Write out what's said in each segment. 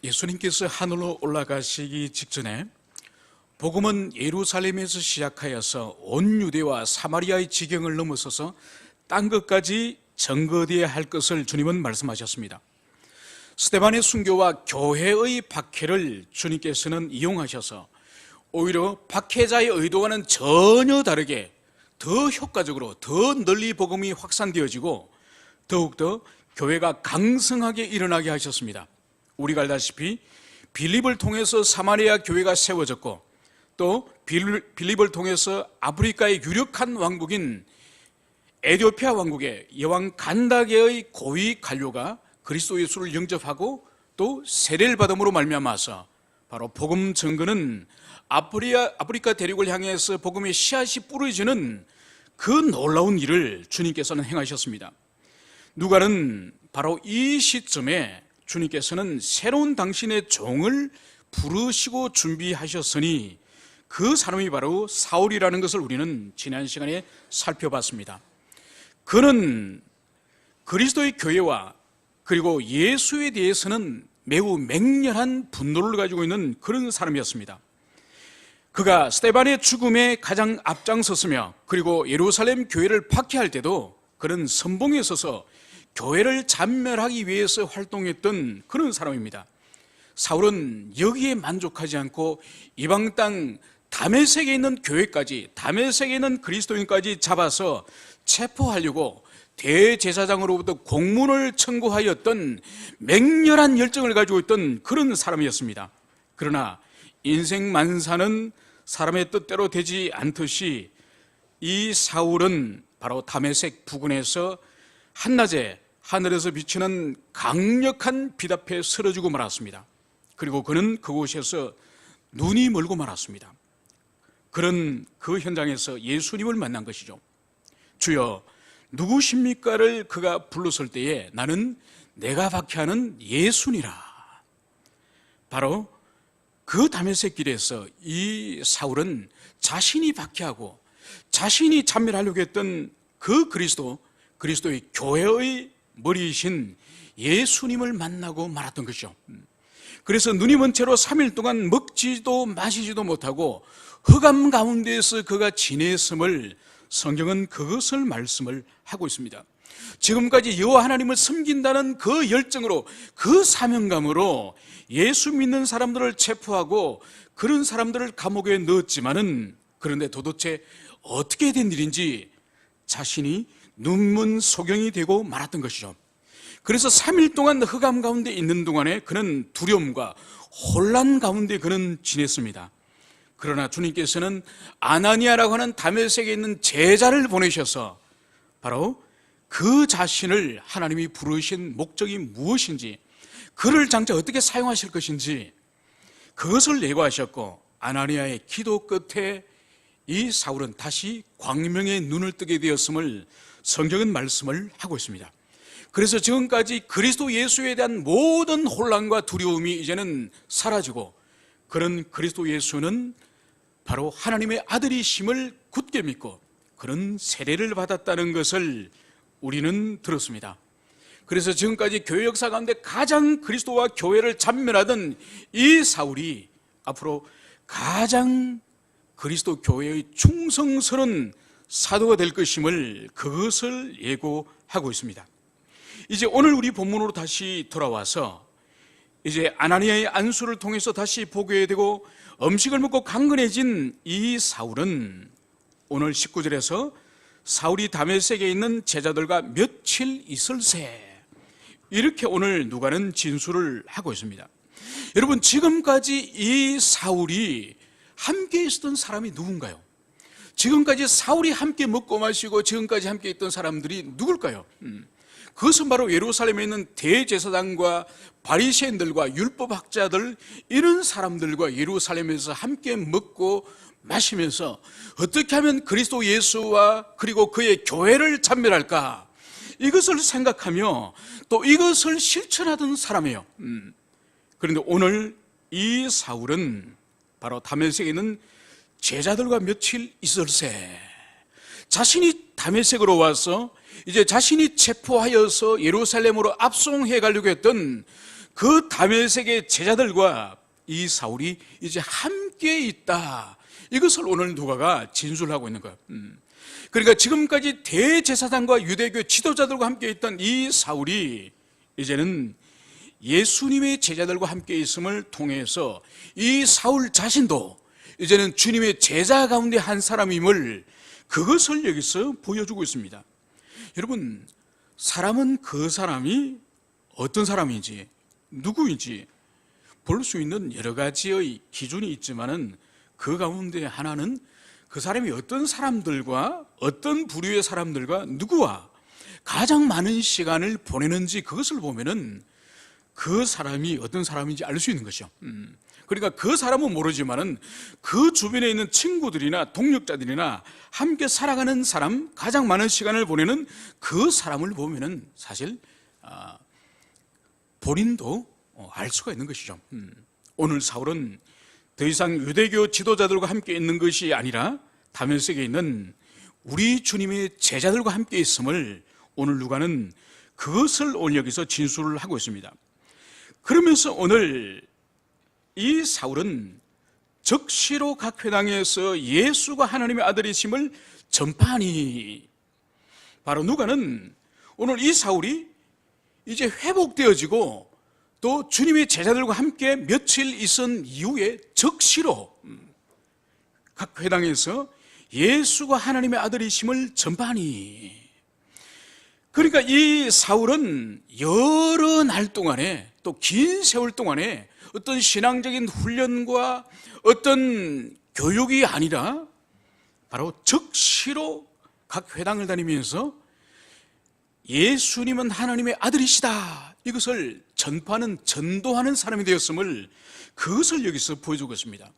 예수님께서 하늘로 올라가시기 직전에 복음은 예루살렘에서 시작하여서 온 유대와 사마리아의 지경을 넘어서서 딴 것까지 전거되어야 할 것을 주님은 말씀하셨습니다. 스데반의 순교와 교회의 박해를 주님께서는 이용하셔서 오히려 박해자의 의도와는 전혀 다르게 더 효과적으로 더 널리 복음이 확산되어지고 더욱더 교회가 강성하게 일어나게 하셨습니다. 우리가 알다시피 빌립을 통해서 사마리아 교회가 세워졌고 또 빌립을 통해서 아프리카의 유력한 왕국인 에티오피아 왕국의 여왕 간다게의 고위 관료가 그리스도 예수를 영접하고 또 세례를 받음으로 말미암아서 바로 복음 증거는 아프리카 대륙을 향해서 복음의 씨앗이 뿌려지는 그 놀라운 일을 주님께서는 행하셨습니다. 누가는 바로 이 시점에 주님께서는 새로운 당신의 종을 부르시고 준비하셨으니 그 사람이 바로 사울이라는 것을 우리는 지난 시간에 살펴봤습니다. 그는 그리스도의 교회와 그리고 예수에 대해서는 매우 맹렬한 분노를 가지고 있는 그런 사람이었습니다. 그가 스데반의 죽음에 가장 앞장섰으며 그리고 예루살렘 교회를 박해할 때도 그는 선봉에 서서 교회를 잔멸하기 위해서 활동했던 그런 사람입니다. 사울은 여기에 만족하지 않고 이방 땅 다메섹에 있는 교회까지, 다메섹에 있는 그리스도인까지 잡아서 체포하려고 대제사장으로부터 공문을 청구하였던 맹렬한 열정을 가지고 있던 그런 사람이었습니다. 그러나 인생 만사는 사람의 뜻대로 되지 않듯이 이 사울은 바로 다메섹 부근에서 한낮에 하늘에서 비치는 강력한 빛 앞에 쓰러지고 말았습니다. 그리고 그는 그곳에서 눈이 멀고 말았습니다. 그런 그 현장에서 예수님을 만난 것이죠. 주여 누구십니까를 그가 불렀을 때에 나는 내가 박해하는 예수니라. 바로 그 다메섹 길에서 이 사울은 자신이 박해하고 자신이 참멸하려고 했던 그 그리스도의 교회의 머리이신 예수님을 만나고 말았던 것이죠. 그래서 눈이 먼 채로 3일 동안 먹지도 마시지도 못하고 흑암 가운데에서 그가 지냈음을 성경은 그것을 말씀을 하고 있습니다. 지금까지 여호와 하나님을 섬긴다는 그 열정으로 그 사명감으로 예수 믿는 사람들을 체포하고 그런 사람들을 감옥에 넣었지만은 그런데 도대체 어떻게 된 일인지 자신이 눈먼 소경이 되고 말았던 것이죠. 그래서 3일 동안 흑암 가운데 있는 동안에 그는 두려움과 혼란 가운데 그는 지냈습니다. 그러나 주님께서는 아나니아라고 하는 다메섹에 있는 제자를 보내셔서 바로 그 자신을 하나님이 부르신 목적이 무엇인지, 그를 장차 어떻게 사용하실 것인지 그것을 예고하셨고, 아나니아의 기도 끝에 이 사울은 다시 광명의 눈을 뜨게 되었음을 성경은 말씀을 하고 있습니다. 그래서 지금까지 그리스도 예수에 대한 모든 혼란과 두려움이 이제는 사라지고, 그런 그리스도 예수는 바로 하나님의 아들이심을 굳게 믿고 그런 세례를 받았다는 것을 우리는 들었습니다. 그래서 지금까지 교회 역사 가운데 가장 그리스도와 교회를 잔멸하던 이 사울이 앞으로 가장 그리스도 교회의 충성스러운 사도가 될 것임을 그것을 예고하고 있습니다. 이제 오늘 우리 본문으로 다시 돌아와서 이제 아나니아의 안수를 통해서 다시 보게 되고 음식을 먹고 강건해진 이 사울은 오늘 19절에서 사울이 다메섹에 있는 제자들과 며칠 있을새, 이렇게 오늘 누가는 진술을 하고 있습니다. 여러분, 지금까지 이 사울이 함께 있었던 사람이 누군가요? 지금까지 사울이 함께 먹고 마시고 지금까지 함께 있던 사람들이 누굴까요? 그것은 바로 예루살렘에 있는 대제사장과 바리새인들과 율법학자들, 이런 사람들과 예루살렘에서 함께 먹고 마시면서 어떻게 하면 그리스도 예수와 그리고 그의 교회를 찬멸할까, 이것을 생각하며 또 이것을 실천하던 사람이에요. 그런데 오늘 이 사울은 바로 다메섹에 있는 제자들과 며칠 있을새, 자신이 다메섹으로 와서 이제 자신이 체포하여서 예루살렘으로 압송해 가려고 했던 그 다메섹의 제자들과 이 사울이 이제 함께 있다. 이것을 오늘 누가가 진술하고 있는 거예요. 그러니까 지금까지 대제사장과 유대교 지도자들과 함께 있던 이 사울이 이제는 예수님의 제자들과 함께 있음을 통해서 이 사울 자신도 이제는 주님의 제자 가운데 한 사람임을, 그것을 여기서 보여주고 있습니다. 여러분, 사람은 그 사람이 어떤 사람인지, 누구인지 볼 수 있는 여러 가지의 기준이 있지만은 그 가운데 하나는 그 사람이 어떤 사람들과, 어떤 부류의 사람들과 누구와 가장 많은 시간을 보내는지, 그것을 보면은 그 사람이 어떤 사람인지 알 수 있는 것이죠. 그러니까 그 사람은 모르지만은 그 주변에 있는 친구들이나 동력자들이나 함께 살아가는 사람, 가장 많은 시간을 보내는 그 사람을 보면은 사실 본인도 알 수가 있는 것이죠. 오늘 사울은 더 이상 유대교 지도자들과 함께 있는 것이 아니라 다메섹에 있는 우리 주님의 제자들과 함께 있음을 오늘 누가는 그것을 오늘 여기서 진술을 하고 있습니다. 그러면서 오늘 이 사울은 적시로 각 회당에서 예수가 하나님의 아들이심을 전파하니, 바로 누가는 오늘 이 사울이 이제 회복되어지고 또 주님의 제자들과 함께 며칠 있은 이후에 적시로 각 회당에서 예수가 하나님의 아들이심을 전파하니, 그러니까 이 사울은 여러 날 동안에, 또 긴 세월 동안에 어떤 신앙적인 훈련과 어떤 교육이 아니라 바로 적시로 각 회당을 다니면서 예수님은 하나님의 아들이시다, 이것을 전파하는, 전도하는 사람이 되었음을, 그것을 여기서 보여주고 있습니다.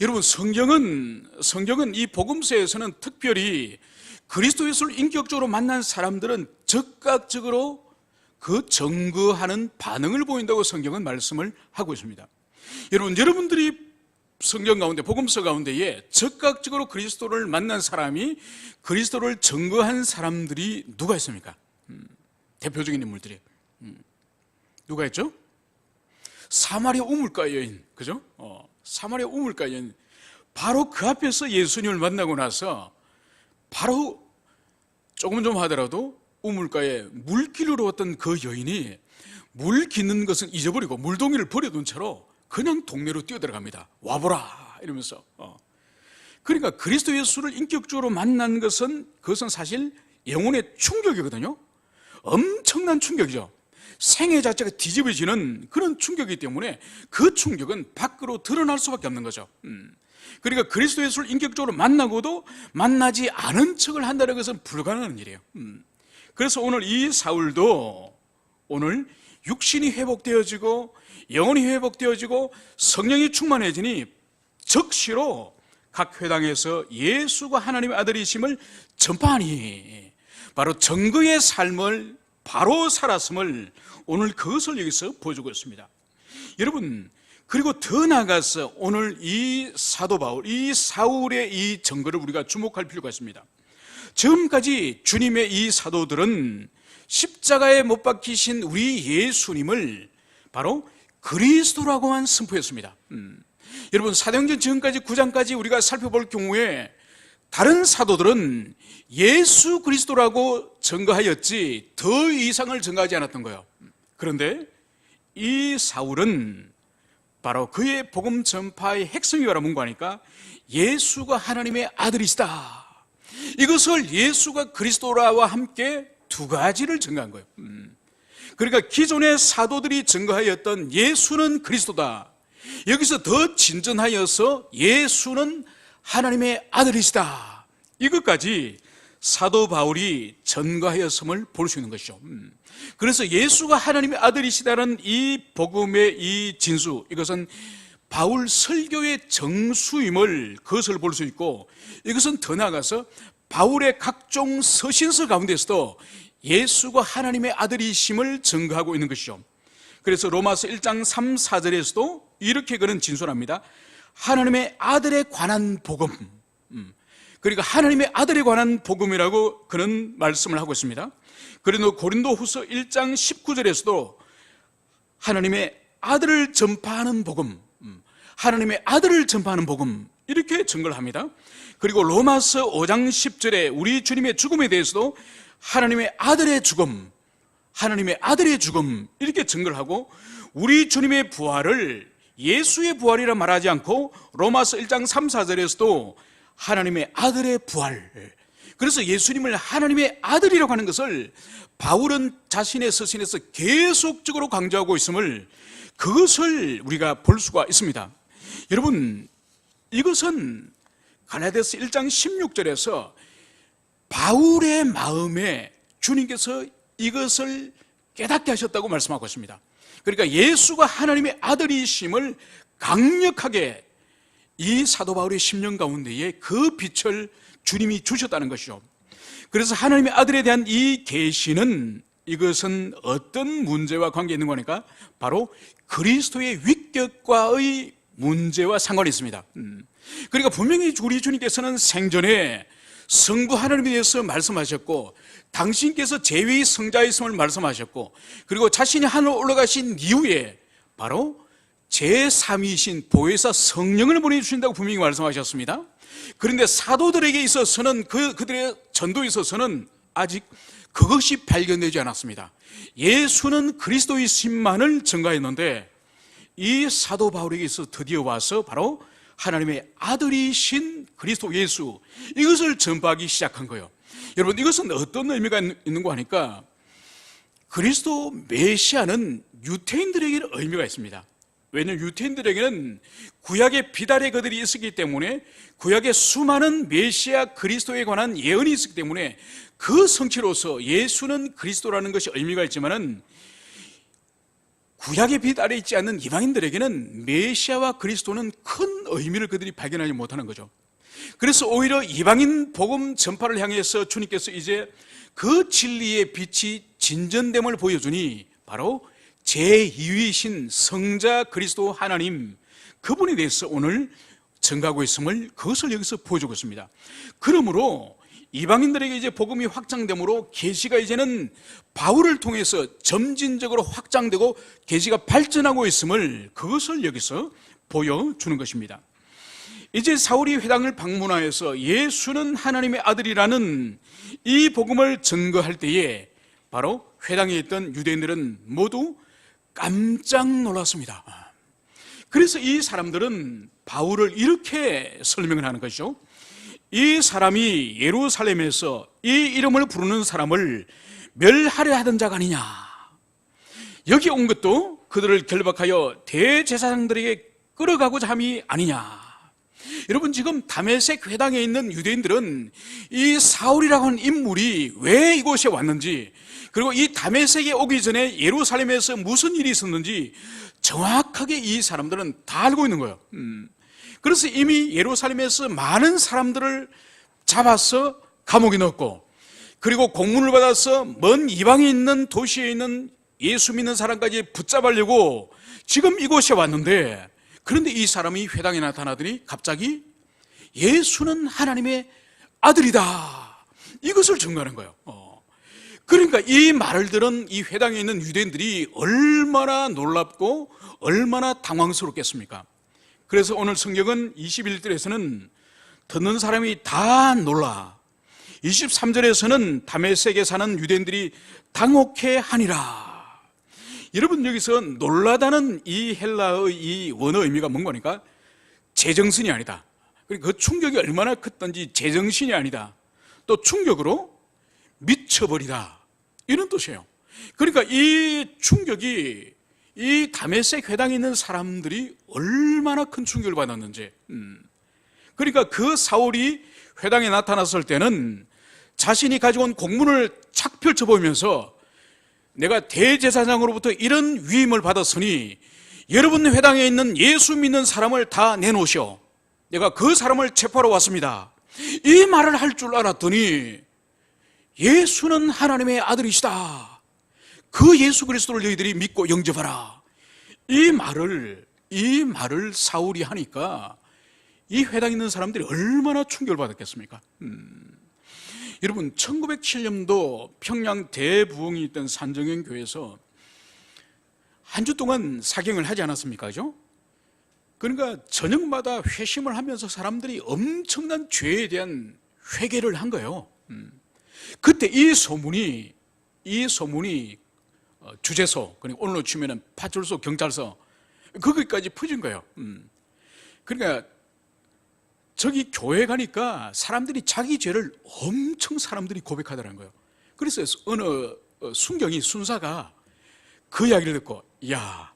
여러분, 성경은 이 복음서에서는 특별히 그리스도 예수를 인격적으로 만난 사람들은 즉각적으로 그 증거하는 반응을 보인다고 성경은 말씀을 하고 있습니다. 여러분들이 성경 가운데, 복음서 가운데에 즉각적으로 그리스도를 만난 사람이, 그리스도를 증거한 사람들이 누가 있습니까? 대표적인 인물들이 누가 있죠? 사마리아 우물가 여인, 그죠? 사마리아 우물가 여인, 바로 그 앞에서 예수님을 만나고 나서 바로 조금 좀 하더라도 우물가에 물기르러 왔던 그 여인이 물 기는 것은 잊어버리고 물동이를 버려둔 채로 그냥 동네로 뛰어들어갑니다. 와보라 이러면서. 그러니까 그리스도 예수를 인격적으로 만난 것은, 그것은 사실 영혼의 충격이거든요. 엄청난 충격이죠. 생애 자체가 뒤집어지는 그런 충격이기 때문에 그 충격은 밖으로 드러날 수밖에 없는 거죠. 그러니까 그리스도 예수를 인격적으로 만나고도 만나지 않은 척을 한다는 것은 불가능한 일이에요. 그래서 오늘 이 사울도 오늘 육신이 회복되어지고 영혼이 회복되어지고 성령이 충만해지니 적시로 각 회당에서 예수가 하나님의 아들이심을 전파하니, 바로 증거의 삶을 바로 살았음을 오늘 그것을 여기서 보여주고 있습니다. 여러분, 그리고 더 나아가서 오늘 이 사도 바울, 이 사울의 이 증거를 우리가 주목할 필요가 있습니다. 지금까지 주님의 이 사도들은 십자가에 못 박히신 우리 예수님을 바로 그리스도라고만 선포했습니다. 여러분, 사도행전 지금까지 9장까지 우리가 살펴볼 경우에 다른 사도들은 예수 그리스도라고 증거하였지 더 이상을 증거하지 않았던 거예요. 그런데 이 사울은 바로 그의 복음 전파의 핵심이 바로 뭔가 하니까 예수가 하나님의 아들이시다, 이것을 예수가 그리스도라와 함께 두 가지를 증거한 거예요. 그러니까 기존의 사도들이 증거하였던 예수는 그리스도다, 여기서 더 진전하여서 예수는 하나님의 아들이시다, 이것까지 사도 바울이 전가하였음을 볼 수 있는 것이죠. 그래서 예수가 하나님의 아들이시다는 이 복음의 이 진수, 이것은 바울 설교의 정수임을, 그것을 볼 수 있고, 이것은 더 나아가서 바울의 각종 서신서 가운데서도 예수가 하나님의 아들이심을 증거하고 있는 것이죠. 그래서 로마서 1장 3, 4절에서도 이렇게 그는 진술합니다. 하나님의 아들에 관한 복음, 그러니까 하나님의 아들에 관한 복음이라고 그는 말씀을 하고 있습니다. 그리고 고린도 후서 1장 19절에서도 하나님의 아들을 전파하는 복음, 하나님의 아들을 전파하는 복음, 이렇게 증거를 합니다. 그리고 로마서 5장 10절에 우리 주님의 죽음에 대해서도 하나님의 아들의 죽음, 하나님의 아들의 죽음, 이렇게 증거를 하고, 우리 주님의 부활을 예수의 부활이라 말하지 않고 로마서 1장 3, 4절에서도 하나님의 아들의 부활, 그래서 예수님을 하나님의 아들이라고 하는 것을 바울은 자신의 서신에서 계속적으로 강조하고 있음을, 그것을 우리가 볼 수가 있습니다. 여러분, 이것은 갈라디아서 1장 16절에서 바울의 마음에 주님께서 이것을 깨닫게 하셨다고 말씀하고 있습니다. 그러니까 예수가 하나님의 아들이심을 강력하게 이 사도 바울의 심령 가운데에 그 빛을 주님이 주셨다는 것이죠. 그래서 하나님의 아들에 대한 이 계시는, 이것은 어떤 문제와 관계 있는 거니까 바로 그리스도의 위격과의 문제와 상관이 있습니다. 그러니까 분명히 우리 주님께서는 생전에 성부 하나님에 대해서 말씀하셨고, 당신께서 제위의 성자이심을 말씀하셨고, 그리고 자신이 하늘 올라가신 이후에 바로 제3위이신 보혜사 성령을 보내주신다고 분명히 말씀하셨습니다. 그런데 사도들에게 있어서는, 그들의 전도에 있어서는 아직 그것이 발견되지 않았습니다. 예수는 그리스도이심만을 증거했는데, 이 사도 바울에게 있어 드디어 와서 바로 하나님의 아들이신 그리스도 예수, 이것을 전파하기 시작한 거예요. 여러분, 이것은 어떤 의미가 있는 거 하니까, 그리스도 메시아는 유태인들에게는 의미가 있습니다. 왜냐하면 유태인들에게는 구약의 비달의 그들이 있었기 때문에, 구약의 수많은 메시아 그리스도에 관한 예언이 있었기 때문에 그 성취로서 예수는 그리스도라는 것이 의미가 있지만은, 구약의 빛 아래 있지 않는 이방인들에게는 메시아와 그리스도는 큰 의미를 그들이 발견하지 못하는 거죠. 그래서 오히려 이방인 복음 전파를 향해서 주님께서 이제 그 진리의 빛이 진전됨을 보여주니, 바로 제2위이신 성자 그리스도 하나님, 그분에 대해서 오늘 증거하고 있음을, 그것을 여기서 보여주고 있습니다. 그러므로 이방인들에게 이제 복음이 확장되므로 계시가 이제는 바울을 통해서 점진적으로 확장되고 계시가 발전하고 있음을, 그것을 여기서 보여주는 것입니다. 이제 사울이 회당을 방문하여서 예수는 하나님의 아들이라는 이 복음을 증거할 때에 바로 회당에 있던 유대인들은 모두 깜짝 놀랐습니다. 그래서 이 사람들은 바울을 이렇게 설명을 하는 것이죠. 이 사람이 예루살렘에서 이 이름을 부르는 사람을 멸하려 하던 자가 아니냐. 여기 온 것도 그들을 결박하여 대제사장들에게 끌어가고자 함이 아니냐. 여러분, 지금 다메섹 회당에 있는 유대인들은 이 사울이라고 하는 인물이 왜 이곳에 왔는지, 그리고 이 다메섹에 오기 전에 예루살렘에서 무슨 일이 있었는지 정확하게 이 사람들은 다 알고 있는 거예요. 그래서 이미 예루살렘에서 많은 사람들을 잡아서 감옥에 넣었고, 그리고 공문을 받아서 먼 이방에 있는 도시에 있는 예수 믿는 사람까지 붙잡으려고 지금 이곳에 왔는데, 그런데 이 사람이 회당에 나타나더니 갑자기 예수는 하나님의 아들이다, 이것을 증거하는 거예요. 그러니까 이 말을 들은 이 회당에 있는 유대인들이 얼마나 놀랍고 얼마나 당황스럽겠습니까? 그래서 오늘 성경은 21절에서는 듣는 사람이 다 놀라, 23절에서는 다메섹에 사는 유대인들이 당혹해 하니라. 여러분, 여기서 놀라다는 이 헬라의 이 원어 의미가 뭔 거니까 제정신이 아니다. 그 충격이 얼마나 컸던지 제정신이 아니다. 또 충격으로 미쳐버리다, 이런 뜻이에요. 그러니까 이 충격이, 이 다메섹 회당에 있는 사람들이 얼마나 큰 충격을 받았는지. 그러니까 그 사울이 회당에 나타났을 때는 자신이 가지고 온 공문을 착 펼쳐보면서, 내가 대제사장으로부터 이런 위임을 받았으니 여러분 회당에 있는 예수 믿는 사람을 다 내놓으시오, 내가 그 사람을 체포하러 왔습니다, 이 말을 할 줄 알았더니 예수는 하나님의 아들이시다, 그 예수 그리스도를 너희들이 믿고 영접하라, 이 말을 사울이 하니까 이 회당에 있는 사람들이 얼마나 충격을 받았겠습니까? 여러분, 1907년도 평양 대부흥이 있던 산정현 교회에서 한 주 동안 사경을 하지 않았습니까? 그죠? 그러니까 저녁마다 회심을 하면서 사람들이 엄청난 죄에 대한 회개를 한 거예요. 그때 이 소문이 주재소, 그리고 오늘로 치면은 파출소, 경찰서, 거기까지 퍼진 거예요. 그러니까 저기 교회 가니까 사람들이 자기 죄를 엄청 사람들이 고백하더라는 거예요. 그래서 어느 순사가 그 이야기를 듣고, 야,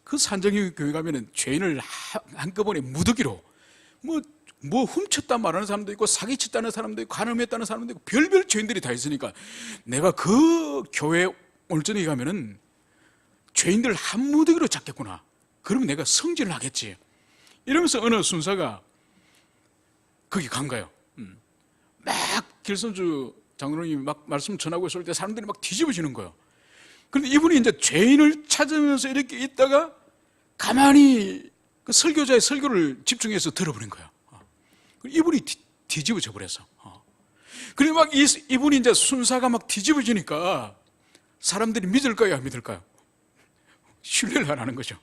그 산정형 교회 가면은 죄인을 한꺼번에 무더기로 뭐 훔쳤단 말하는 사람도 있고, 사기쳤다는 사람도 있고, 간음했다는 사람도 있고, 별별 죄인들이 다 있으니까 내가 그 교회 오늘 저녁에 가면은 죄인들을 한 무더기로 잡겠구나. 그러면 내가 성질을 하겠지. 이러면서 어느 순사가 거기 간 거예요. 막 길선주 장로님이 막 말씀 전하고 있을 때 사람들이 막 뒤집어지는 거예요. 그런데 이분이 이제 죄인을 찾으면서 이렇게 있다가 가만히 그 설교자의 설교를 집중해서 들어버린 거예요. 이분이 뒤집어져 버렸어. 그리고 막 이분이 이제 순사가 막 뒤집어지니까 사람들이 믿을까요, 안 믿을까요? 신뢰를 안 하는 거죠.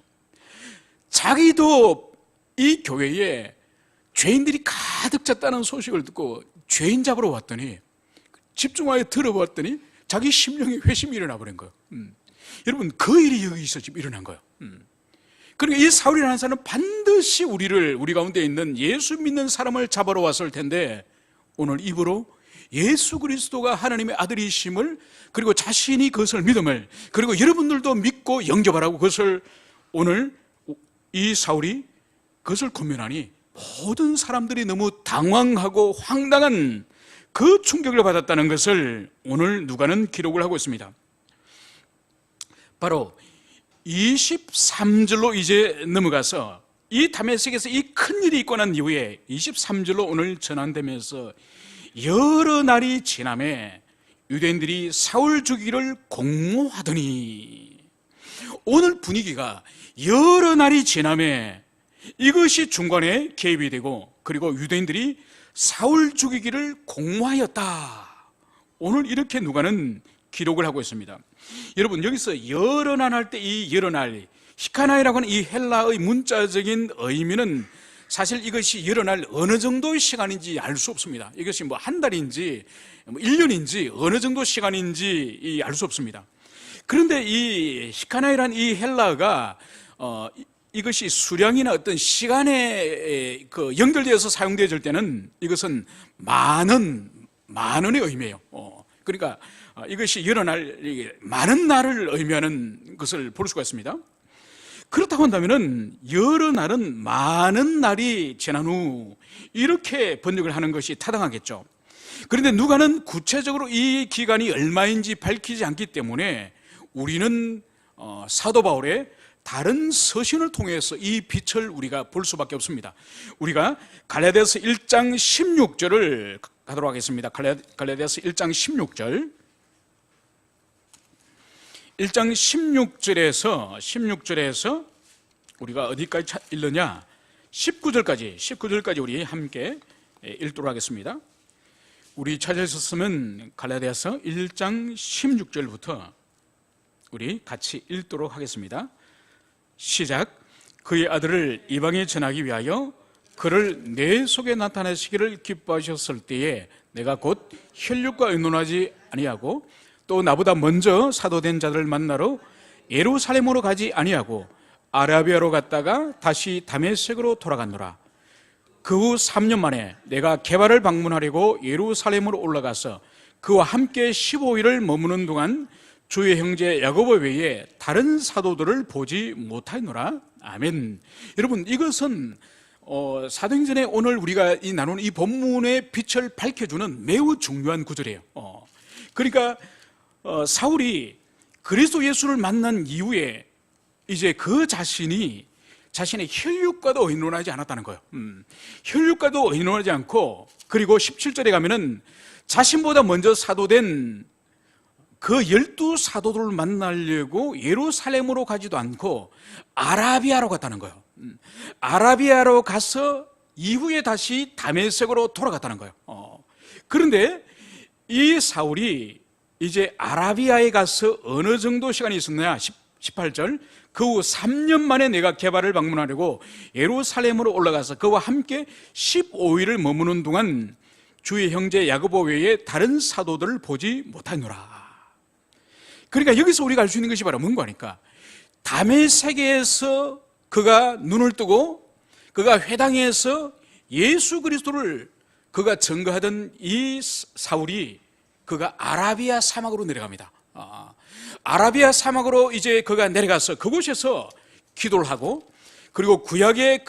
자기도 이 교회에 죄인들이 가득 찼다는 소식을 듣고 죄인 잡으러 왔더니, 집중하여 들어봤더니 자기 심령에 회심이 일어나 버린 거예요. 여러분, 그 일이 여기서 지금 일어난 거예요. 그러니까 이 사울이라는 사람은 반드시 우리 가운데 있는 예수 믿는 사람을 잡으러 왔을 텐데, 오늘 입으로 예수 그리스도가 하나님의 아들이심을, 그리고 자신이 그것을 믿음을, 그리고 여러분들도 믿고 영접하라고 그것을 오늘 이 사울이 그것을 권면하니 모든 사람들이 너무 당황하고 황당한 그 충격을 받았다는 것을 오늘 누가는 기록을 하고 있습니다. 바로 23절로 이제 넘어가서 이 다메섹에서 이 큰일이 있고 난 이후에 23절로 오늘 전환되면서 여러 날이 지남에 유대인들이 사울 죽이기를 공모하더니, 오늘 분위기가 여러 날이 지남에 이것이 중간에 개입이 되고, 그리고 유대인들이 사울 죽이기를 공모하였다. 오늘 이렇게 누가는 기록을 하고 있습니다. 여러분, 여기서 여러 날 할 때 이 여러 날, 히카나이라고 하는 이 헬라의 문자적인 의미는 사실 이것이 여러 날 어느 정도의 시간인지 알 수 없습니다. 이것이 뭐 한 달인지 1년인지 어느 정도 시간인지 알 수 없습니다. 그런데 이 히카나이라는 이 헬라가 이것이 수량이나 어떤 시간에 연결되어서 사용되어질 때는 이것은 많은의 의미예요. 그러니까 이것이 여러 날, 많은 날을 의미하는 것을 볼 수가 있습니다. 그렇다고 한다면은 여러 날은 많은 날이 지난 후 이렇게 번역을 하는 것이 타당하겠죠. 그런데 누가는 구체적으로 이 기간이 얼마인지 밝히지 않기 때문에 우리는 사도 바울의 다른 서신을 통해서 이 빛을 우리가 볼 수밖에 없습니다. 우리가 갈라디아서 1장 16절을 가도록 하겠습니다. 갈라디아서 1장 16절. 1장 16절에서 우리가 어디까지 읽느냐? 19절까지 우리 함께 읽도록 하겠습니다. 우리 찾으셨으면 갈라디아서 1장 16절부터 우리 같이 읽도록 하겠습니다. 시작. 그의 아들을 이방에 전하기 위하여 그를 내 속에 나타내시기를 기뻐하셨을 때에 내가 곧 혈육과 의논하지 아니하고 또 나보다 먼저 사도된 자들을 만나러 예루살렘으로 가지 아니하고 아라비아로 갔다가 다시 다메섹으로 돌아갔노라. 그 후 3년 만에 내가 게바를 방문하려고 예루살렘으로 올라가서 그와 함께 15일을 머무는 동안 주의 형제 야고보 외에 다른 사도들을 보지 못하였노라. 아멘. 여러분, 이것은 사도행전에 오늘 우리가 나누는 이 본문의 빛을 밝혀주는 매우 중요한 구절이에요. 그러니까 사울이 그리스도 예수를 만난 이후에 이제 그 자신이 자신의 혈육과도 의논하지 않았다는 거예요. 혈육과도 의논하지 않고, 그리고 17절에 가면은 자신보다 먼저 사도된 그 12사도들을 만나려고 예루살렘으로 가지도 않고 아라비아로 갔다는 거예요. 아라비아로 가서 이후에 다시 다메섹으로 돌아갔다는 거예요. 그런데 이 사울이 이제 아라비아에 가서 어느 정도 시간이 있었느냐? 18절, 그 후 3년 만에 내가 게바를 방문하려고 예루살렘으로 올라가서 그와 함께 15일을 머무는 동안 주의 형제 야고보 외에 다른 사도들을 보지 못하노라. 그러니까 여기서 우리가 알 수 있는 것이 바로 뭔가 하니까, 다메섹에서 그가 눈을 뜨고 그가 회당에서 예수 그리스도를 그가 증거하던 이 사울이 그가 아라비아 사막으로 내려갑니다. 아라비아 사막으로 이제 그가 내려가서 그곳에서 기도를 하고, 그리고 구약에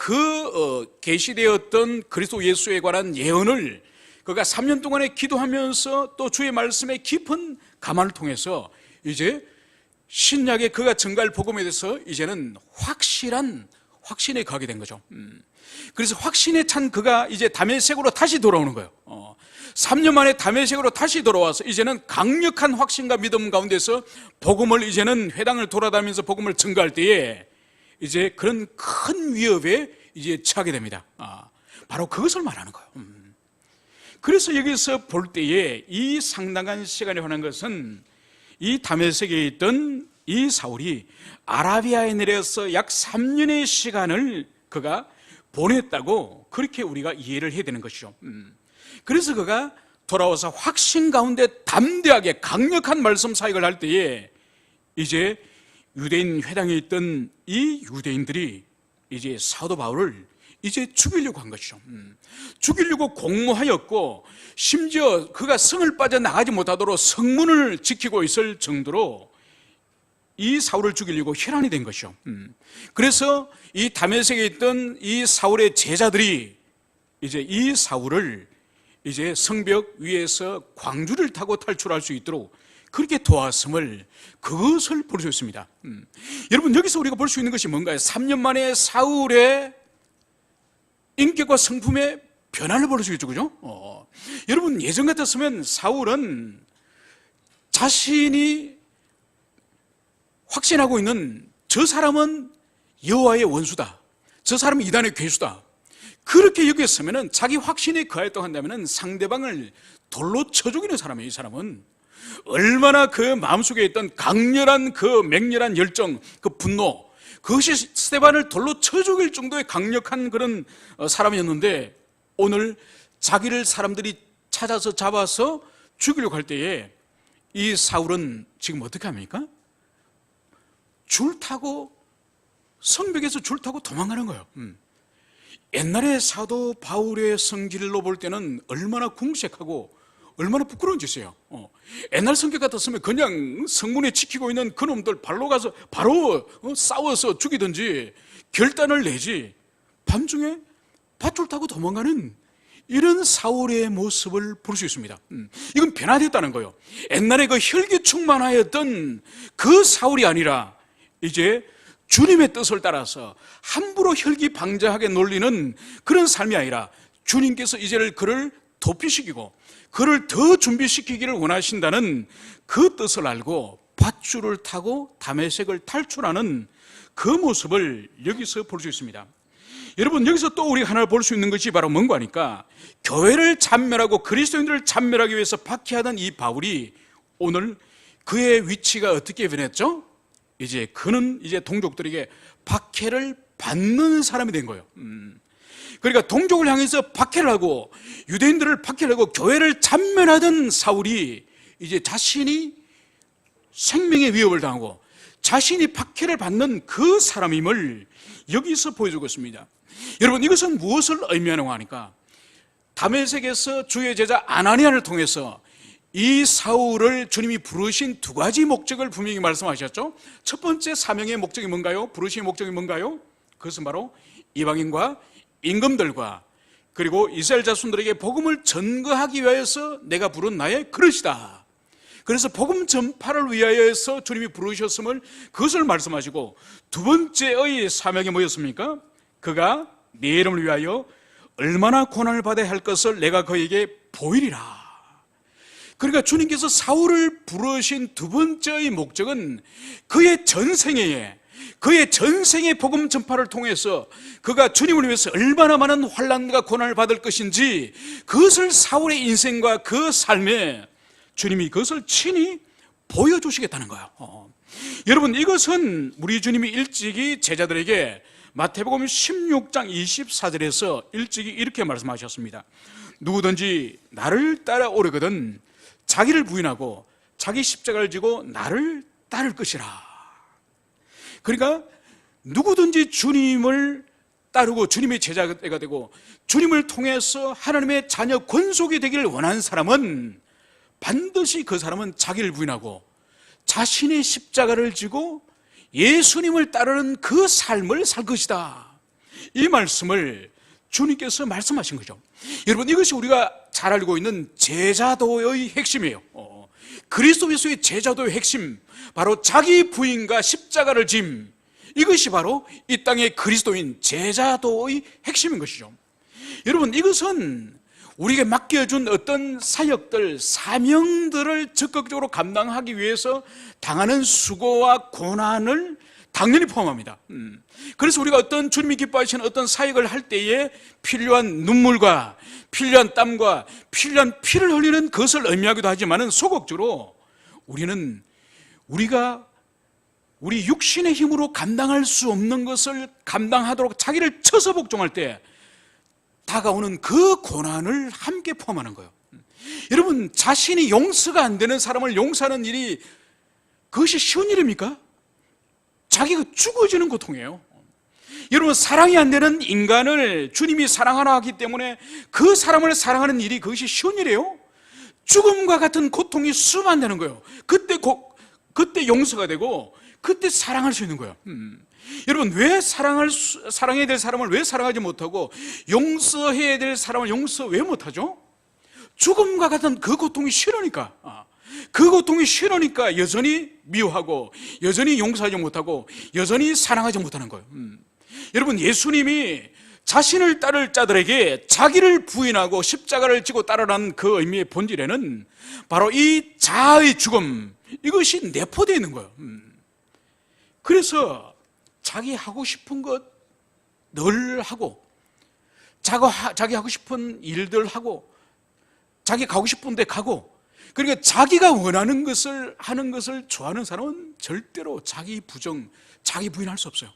계시되었던 그리스도 예수에 관한 예언을 그가 3년 동안에 기도하면서 또 주의 말씀에 깊은 감화를 통해서 이제 신약에 그가 증거할 복음에 대해서 이제는 확신에 가게 된 거죠. 그래서 확신에 찬 그가 이제 다메섹으로 다시 돌아오는 거예요. 3년 만에 다메섹으로 다시 돌아와서 이제는 강력한 확신과 믿음 가운데서 복음을, 이제는 회당을 돌아다니면서 복음을 증거할 때에 이제 그런 큰 위협에 이제 처하게 됩니다. 바로 그것을 말하는 거예요. 그래서 여기서 볼 때에 이 상당한 시간에 관한 것은 이 다메섹에 있던 이 사울이 아라비아에 내려서 약 3년의 시간을 그가 보냈다고, 그렇게 우리가 이해를 해야 되는 것이죠. 그래서 그가 돌아와서 확신 가운데 담대하게 강력한 말씀 사역을 할 때에 이제 유대인 회당에 있던 이 유대인들이 이제 사도 바울을 이제 죽이려고 한 것이죠. 죽이려고 공모하였고, 심지어 그가 성을 빠져나가지 못하도록 성문을 지키고 있을 정도로 이 사울을 죽이려고 혈안이 된 것이죠. 그래서 이 다메섹에 있던 이 사울의 제자들이 이제 이 사울을 이제 성벽 위에서 광주를 타고 탈출할 수 있도록 그렇게 도왔음을, 그것을 볼 수 있습니다. 여러분, 여기서 우리가 볼 수 있는 것이 뭔가요? 3년 만에 사울의 인격과 성품의 변화를 볼 수 있죠, 그죠? 여러분, 예전 같았으면 사울은 자신이 확신하고 있는 저 사람은 여호와의 원수다, 저 사람은 이단의 괴수다, 그렇게 여겼으면 자기 확신에 거했다고 한다면 상대방을 돌로 쳐 죽이는 사람이에요. 이 사람은 얼마나 그 마음속에 있던 강렬한 그 맹렬한 열정, 그 분노, 그것이 스데반을 돌로 쳐 죽일 정도의 강력한 그런 사람이었는데, 오늘 자기를 사람들이 찾아서 잡아서 죽이려고 할 때에 이 사울은 지금 어떻게 합니까? 줄 타고, 성벽에서 줄 타고 도망가는 거예요. 옛날에 사도 바울의 성질로 볼 때는 얼마나 궁색하고 얼마나 부끄러운 짓이에요. 옛날 성격 같았으면 그냥 성문에 지키고 있는 그놈들 발로 가서 바로 싸워서 죽이든지 결단을 내지, 밤중에 밧줄 타고 도망가는 이런 사울의 모습을 볼 수 있습니다. 이건 변화됐다는 거예요. 옛날에 그 혈기 충만하였던 그 사울이 아니라 이제 주님의 뜻을 따라서 함부로 혈기방자하게 놀리는 그런 삶이 아니라, 주님께서 이제를 그를 도피시키고 그를 더 준비시키기를 원하신다는 그 뜻을 알고 밧줄을 타고 다메섹을 탈출하는 그 모습을 여기서 볼 수 있습니다. 여러분, 여기서 또 우리가 하나 볼 수 있는 것이 바로 뭔가 하니까, 교회를 잔멸하고 그리스도인들을 잔멸하기 위해서 박해하던 이 바울이 오늘 그의 위치가 어떻게 변했죠? 이제 그는 이제 동족들에게 박해를 받는 사람이 된 거예요. 그러니까 동족을 향해서 박해를 하고 유대인들을 박해를 하고 교회를 잔멸하던 사울이 이제 자신이 생명의 위협을 당하고 자신이 박해를 받는 그 사람임을 여기서 보여주고 있습니다. 여러분, 이것은 무엇을 의미하는가 하니까, 다메섹에서 주의 제자 아나니아를 통해서 이 사울을 주님이 부르신 두 가지 목적을 분명히 말씀하셨죠. 첫 번째 사명의 목적이 뭔가요? 부르신 목적이 뭔가요? 그것은 바로 이방인과 임금들과 그리고 이스라엘 자손들에게 복음을 전거하기 위하여서 내가 부른 나의 그릇이다. 그래서 복음 전파를 위하여서 주님이 부르셨음을, 그것을 말씀하시고, 두 번째의 사명이 뭐였습니까? 그가 내 이름을 위하여 얼마나 고난을 받아야 할 것을 내가 그에게 보이리라. 그러니까 주님께서 사울을 부르신 두 번째의 목적은 그의 전생에, 그의 전생의 복음 전파를 통해서 그가 주님을 위해서 얼마나 많은 환난과 고난을 받을 것인지, 그것을 사울의 인생과 그 삶에 주님이 그것을 친히 보여주시겠다는 거예요. 여러분, 이것은 우리 주님이 일찍이 제자들에게 마태복음 16장 24절에서 일찍이 이렇게 말씀하셨습니다. 누구든지 나를 따라오려거든 자기를 부인하고 자기 십자가를 지고 나를 따를 것이라. 그러니까 누구든지 주님을 따르고 주님의 제자가 되고 주님을 통해서 하나님의 자녀 권속이 되기를 원하는 사람은 반드시 그 사람은 자기를 부인하고 자신의 십자가를 지고 예수님을 따르는 그 삶을 살 것이다. 이 말씀을 주님께서 말씀하신 거죠. 여러분, 이것이 우리가 잘 알고 있는 제자도의 핵심이에요. 그리스도에서의 제자도의 핵심, 바로 자기 부인과 십자가를 짐, 이것이 바로 이 땅의 그리스도인 제자도의 핵심인 것이죠. 여러분, 이것은 우리에게 맡겨준 어떤 사역들, 사명들을 적극적으로 감당하기 위해서 당하는 수고와 고난을 당연히 포함합니다. 그래서 우리가 어떤 주님이 기뻐하시는 어떤 사역을 할 때에 필요한 눈물과 필요한 땀과 필요한 피를 흘리는 것을 의미하기도 하지만 소극적으로 우리는 우리가 우리 육신의 힘으로 감당할 수 없는 것을 감당하도록 자기를 쳐서 복종할 때 다가오는 그 고난을 함께 포함하는 거예요. 여러분, 자신이 용서가 안 되는 사람을 용서하는 일이 그것이 쉬운 일입니까? 자기가 죽어지는 고통이에요. 여러분, 사랑이 안 되는 인간을 주님이 사랑하라 하기 때문에 그 사람을 사랑하는 일이 그것이 쉬운 일이에요. 죽음과 같은 고통이 수만 되는 거예요. 그때 용서가 되고 그때 사랑할 수 있는 거예요. 여러분, 왜 사랑해야 될 사람을 왜 사랑하지 못하고 용서해야 될 사람을 용서 왜 못하죠? 죽음과 같은 그 고통이 싫으니까. 그 고통이 싫으니까 여전히 미워하고 여전히 용서하지 못하고 여전히 사랑하지 못하는 거예요. 여러분, 예수님이 자신을 따를 자들에게 자기를 부인하고 십자가를 지고 따르라는 그 의미의 본질에는 바로 이 자아의 죽음, 이것이 내포되어 있는 거예요. 그래서 자기 하고 싶은 것 늘 하고 자기 하고 싶은 일들 하고 자기 가고 싶은 데 가고, 그러니까 자기가 원하는 것을 하는 것을 좋아하는 사람은 절대로 자기 부인할 수 없어요.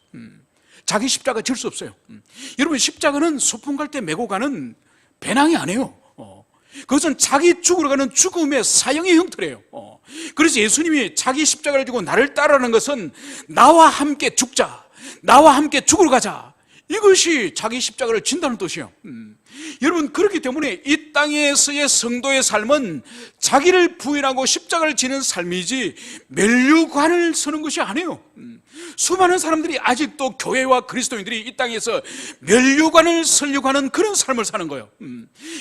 자기 십자가 질 수 없어요. 여러분, 십자가는 소풍 갈 때 메고 가는 배낭이 아니에요. 그것은 자기 죽으러 가는 죽음의 사형의 형태래요. 그래서 예수님이 자기 십자가를 지고 나를 따르는 것은 나와 함께 죽자, 나와 함께 죽으러 가자, 이것이 자기 십자가를 진다는 뜻이에요. 여러분, 그렇기 때문에 이 땅에서의 성도의 삶은 자기를 부인하고 십자가를 지는 삶이지 면류관을 서는 것이 아니에요. 수많은 사람들이 아직도 교회와 그리스도인들이 이 땅에서 면류관을 서려고 하는 그런 삶을 사는 거예요.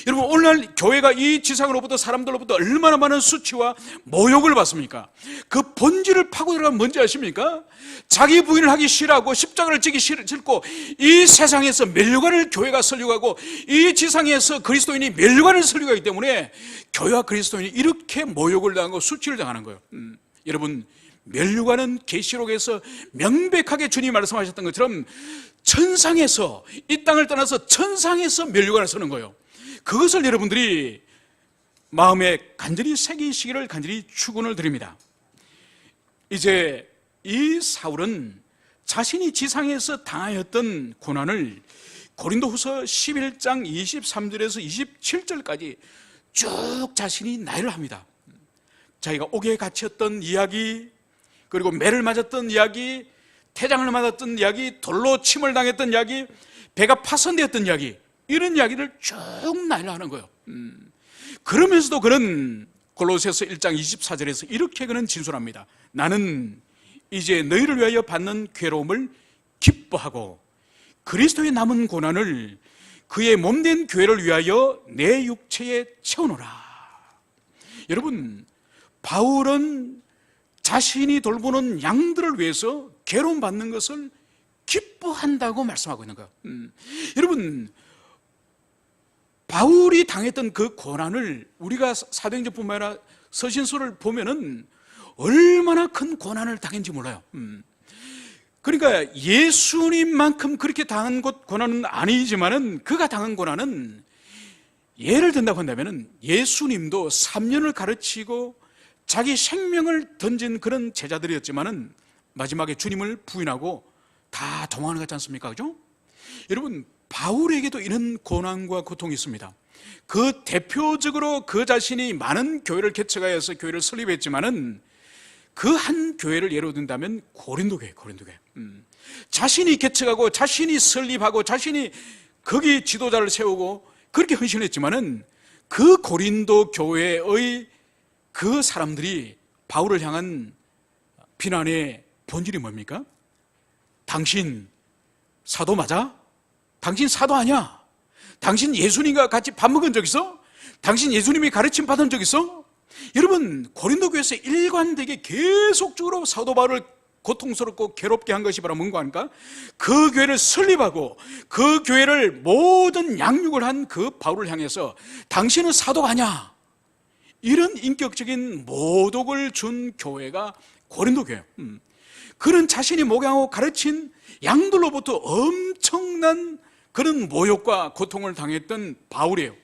여러분, 오늘날 교회가 이 지상으로부터 사람들로부터 얼마나 많은 수치와 모욕을 받습니까? 그 본질을 파고 들어가면 뭔지 아십니까? 자기 부인을 하기 싫어하고 십자가를 지기 싫고 이 세상에서 면류관을 교회가 서려고 하고 이 지상에서 그리스도인이 면류관을 서려고 하기 때문에 교회와 그리스도인이 이렇게 모욕을 당하고 수치를 당하는 거예요. 여러분, 면류관은 계시록에서 명백하게 주님이 말씀하셨던 것처럼 천상에서, 이 땅을 떠나서 천상에서 면류관을 서는 거예요. 그것을 여러분들이 마음에 간절히 새기시기를 간절히 축원을 드립니다. 이제 이 사울은 자신이 지상에서 당하였던 고난을 고린도후서 11장 23절에서 27절까지 쭉 자신이 나열을 합니다. 자기가 옥에 갇혔던 이야기, 그리고 매를 맞았던 이야기, 태장을 맞았던 이야기, 돌로 침을 당했던 이야기, 배가 파손되었던 이야기, 이런 이야기를 쭉 나열하는 거예요. 그러면서도 그는 골로새서 1장 24절에서 이렇게 그는 진술합니다. 나는 이제 너희를 위하여 받는 괴로움을 기뻐하고 그리스도의 남은 고난을 그의 몸된 교회를 위하여 내 육체에 채우노라. 여러분, 바울은 자신이 돌보는 양들을 위해서 괴로움 받는 것을 기뻐한다고 말씀하고 있는 거예요. 여러분, 바울이 당했던 그 고난을 우리가 사도행전뿐만 아니라 서신서를 보면은 얼마나 큰 고난을 당했는지 몰라요. 그러니까 예수님만큼 그렇게 당한 고난은 아니지만은 그가 당한 고난은, 예를 든다고 한다면은 예수님도 3년을 가르치고 자기 생명을 던진 그런 제자들이었지만은 마지막에 주님을 부인하고 다 도망하는 것 같지 않습니까? 그죠? 여러분, 바울에게도 이런 고난과 고통이 있습니다. 그 대표적으로 그 자신이 많은 교회를 개척하여서 교회를 설립했지만은 그 한 교회를 예로 든다면 고린도 교회. 자신이 개척하고 자신이 설립하고 자신이 거기 지도자를 세우고 그렇게 헌신했지만은 그 고린도 교회의 그 사람들이 바울을 향한 비난의 본질이 뭡니까? 당신 사도 맞아? 당신 사도 아니야? 당신 예수님과 같이 밥 먹은 적 있어? 당신 예수님이 가르침 받은 적 있어? 여러분, 고린도 교회에서 일관되게 계속적으로 사도 바울을 고통스럽고 괴롭게 한 것이 바로 뭔가 하니까 그 교회를 설립하고 그 교회를 모든 양육을 한 그 바울을 향해서 당신은 사도가 아니야, 이런 인격적인 모독을 준 교회가 고린도 교회. 그런 자신이 목양하고 가르친 양들로부터 엄청난 그런 모욕과 고통을 당했던 바울이에요.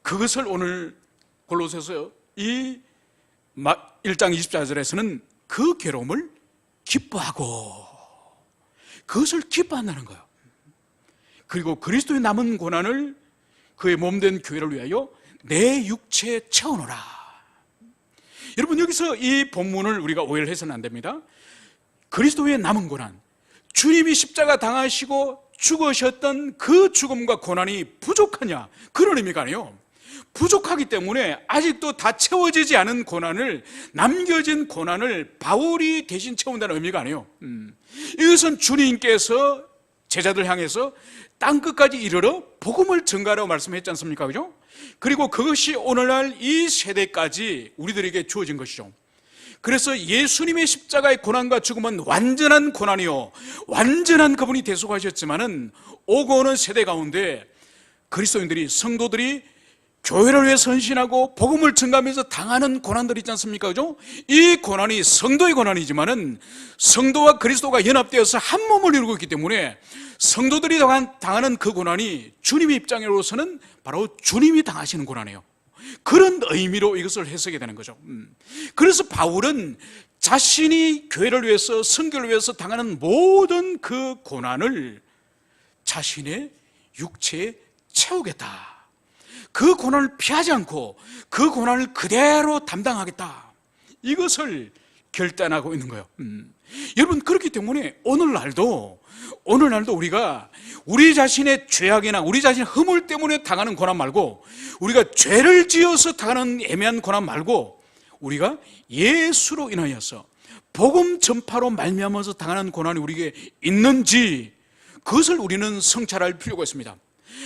그것을 오늘 골로새서 이 1장 24절에서는 그 괴로움을 기뻐하고 그것을 기뻐한다는 거예요. 그리고 그리스도의 남은 고난을 그의 몸된 교회를 위하여 내 육체에 채워놓으라. 여러분, 여기서 이 본문을 우리가 오해를 해서는 안 됩니다. 그리스도의 남은 고난, 주님이 십자가 당하시고 죽으셨던 그 죽음과 고난이 부족하냐, 그런 의미가 아니에요. 부족하기 때문에 아직도 다 채워지지 않은 고난을, 남겨진 고난을 바울이 대신 채운다는 의미가 아니에요. 이것은 주님께서 제자들 향해서 땅끝까지 이르러 복음을 전가하라고 말씀했지 않습니까? 그죠? 그리고 그것이 오늘날 이 세대까지 우리들에게 주어진 것이죠. 그래서 예수님의 십자가의 고난과 죽음은 완전한 고난이요, 완전한 그분이 대속하셨지만은 오고 오는 세대 가운데 그리스도인들이, 성도들이 교회를 위해 헌신하고 복음을 전가하면서 당하는 고난들이 있지 않습니까? 그죠? 이 고난이 성도의 고난이지만은 성도와 그리스도가 연합되어서 한 몸을 이루고 있기 때문에 성도들이 당하는 그 고난이 주님의 입장으로서는 바로 주님이 당하시는 고난이에요. 그런 의미로 이것을 해석이 되는 거죠. 그래서 바울은 자신이 교회를 위해서, 선교를 위해서 당하는 모든 그 고난을 자신의 육체에 채우겠다, 그 고난을 피하지 않고 그 고난을 그대로 담당하겠다, 이것을 결단하고 있는 거예요. 여러분, 그렇기 때문에 오늘날도 우리가 우리 자신의 죄악이나 우리 자신의 허물 때문에 당하는 고난 말고, 우리가 죄를 지어서 당하는 애매한 고난 말고, 우리가 예수로 인하여서 복음 전파로 말미암아서 당하는 고난이 우리에게 있는지, 그것을 우리는 성찰할 필요가 있습니다.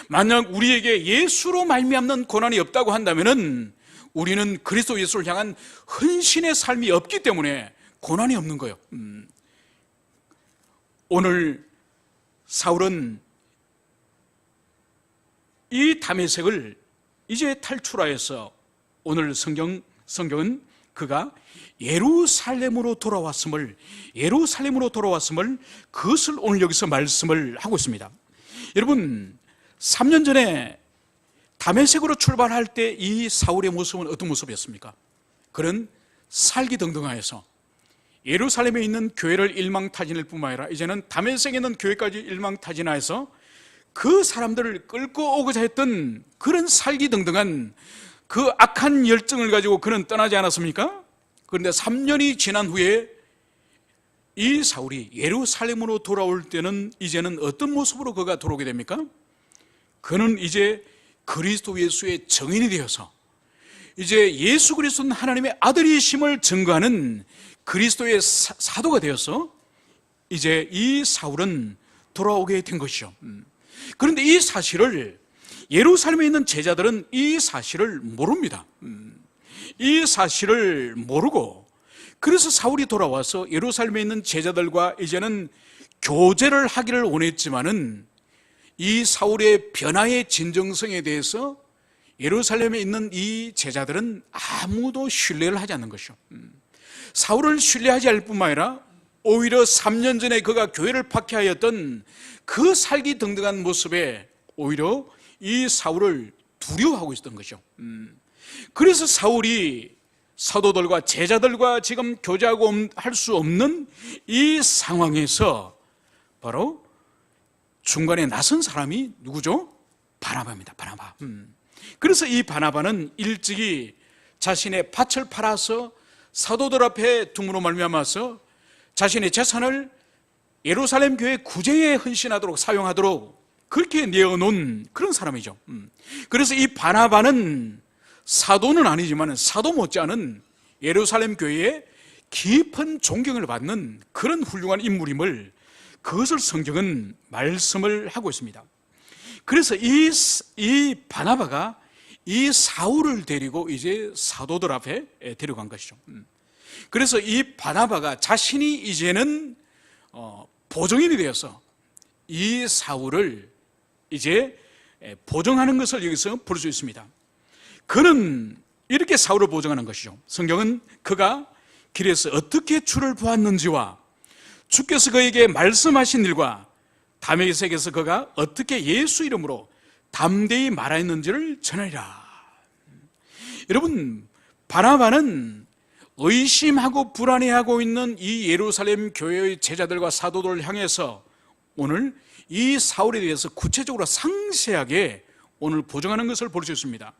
만약 우리에게 예수로 말미암는 고난이 없다고 한다면은 우리는 그리스도 예수를 향한 헌신의 삶이 없기 때문에 고난이 없는 거예요. 오늘 사울은 이 다메섹을 이제 탈출하여서 오늘 성경은 그가 예루살렘으로 돌아왔음을 그것을 오늘 여기서 말씀을 하고 있습니다. 여러분, 3년 전에 다메섹으로 출발할 때 이 사울의 모습은 어떤 모습이었습니까? 그는 살기등등하여서 예루살렘에 있는 교회를 일망타진할 뿐만 아니라 이제는 다메섹에 있는 교회까지 일망타진하여서 그 사람들을 끌고 오고자 했던 그런 살기등등한 그 악한 열정을 가지고 그는 떠나지 않았습니까? 그런데 3년이 지난 후에 이 사울이 예루살렘으로 돌아올 때는 이제는 어떤 모습으로 그가 돌아오게 됩니까? 그는 이제 그리스도 예수의 증인이 되어서 이제 예수 그리스도는 하나님의 아들이심을 증거하는 그리스도의 사도가 되어서 이제 이 사울은 돌아오게 된 것이죠. 그런데 이 사실을 예루살렘에 있는 제자들은 이 사실을 모릅니다. 이 사실을 모르고, 그래서 사울이 돌아와서 예루살렘에 있는 제자들과 이제는 교제를 하기를 원했지만은 이 사울의 변화의 진정성에 대해서 예루살렘에 있는 이 제자들은 아무도 신뢰를 하지 않는 것이죠. 사울을 신뢰하지 않을 뿐만 아니라 오히려 3년 전에 그가 교회를 박해하였던 그 살기등등한 모습에 오히려 이 사울을 두려워하고 있었던 것이죠. 그래서 사울이 사도들과 제자들과 지금 교제하고 할 수 없는 이 상황에서 바로 중간에 나선 사람이 누구죠? 바나바입니다. 바나바. 그래서 이 바나바는 일찍이 자신의 밭을 팔아서 사도들 앞에 둠으로 말미암아서 자신의 재산을 예루살렘 교회 구제에 헌신하도록 사용하도록 그렇게 내어놓은 그런 사람이죠. 그래서 이 바나바는 사도는 아니지만 사도 못지않은 예루살렘 교회에 깊은 존경을 받는 그런 훌륭한 인물임을, 그것을 성경은 말씀을 하고 있습니다. 그래서 이 바나바가 이 사울을 데리고 이제 사도들 앞에 데려간 것이죠. 그래서 이 바나바가 자신이 이제는 보정인이 되어서 이 사울을 이제 보정하는 것을 여기서 볼 수 있습니다. 그는 이렇게 사울을 보정하는 것이죠. 성경은 그가 길에서 어떻게 주를 보았는지와 주께서 그에게 말씀하신 일과 다메섹에서 그가 어떻게 예수 이름으로 담대히 말하였는지를 전하리라. 여러분, 바나바는 의심하고 불안해하고 있는 이 예루살렘 교회의 제자들과 사도들을 향해서 오늘 이 사울에 대해서 구체적으로 상세하게 오늘 보정하는 것을 볼 수 있습니다.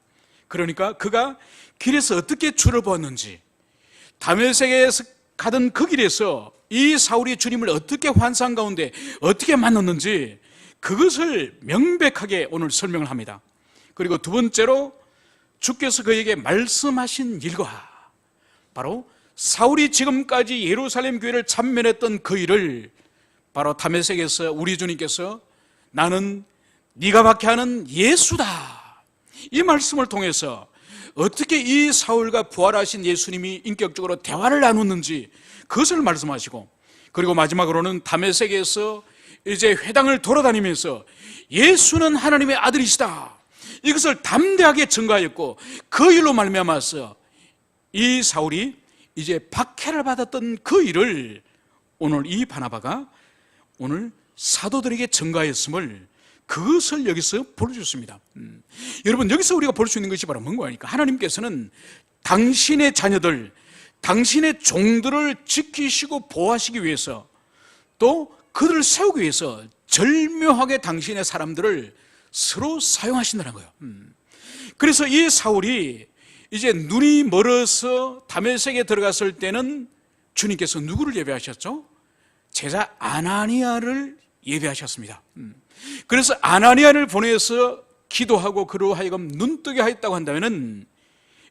그러니까 그가 길에서 어떻게 주를 보았는지, 다메섹에서 가던 그 길에서 이 사울이 주님을 어떻게 환상 가운데 어떻게 만났는지 그것을 명백하게 오늘 설명을 합니다. 그리고 두 번째로 주께서 그에게 말씀하신 일과, 바로 사울이 지금까지 예루살렘 교회를 참면했던 그 일을 바로 다메섹에서 우리 주님께서 나는 네가 박해하는 예수다, 이 말씀을 통해서 어떻게 이 사울과 부활하신 예수님이 인격적으로 대화를 나눴는지 그것을 말씀하시고, 그리고 마지막으로는 다메섹에서 이제 회당을 돌아다니면서 예수는 하나님의 아들이시다, 이것을 담대하게 증거하였고, 그 일로 말미암아서 이 사울이 이제 박해를 받았던 그 일을 오늘 이 바나바가 오늘 사도들에게 증거하였음을, 그것을 여기서 보여줬습니다. 여러분, 여기서 우리가 볼 수 있는 것이 바로 뭔가 하니까, 하나님께서는 당신의 자녀들, 당신의 종들을 지키시고 보호하시기 위해서, 또 그들을 세우기 위해서 절묘하게 당신의 사람들을 서로 사용하신다는 거예요. 그래서 이 사울이 이제 눈이 멀어서 다메섹에 들어갔을 때는 주님께서 누구를 예배하셨죠? 제자 아나니아를 예배하셨습니다. 그래서 아나니아를 보내서 기도하고 그로 하여금 눈뜨게 하였다고 한다면은,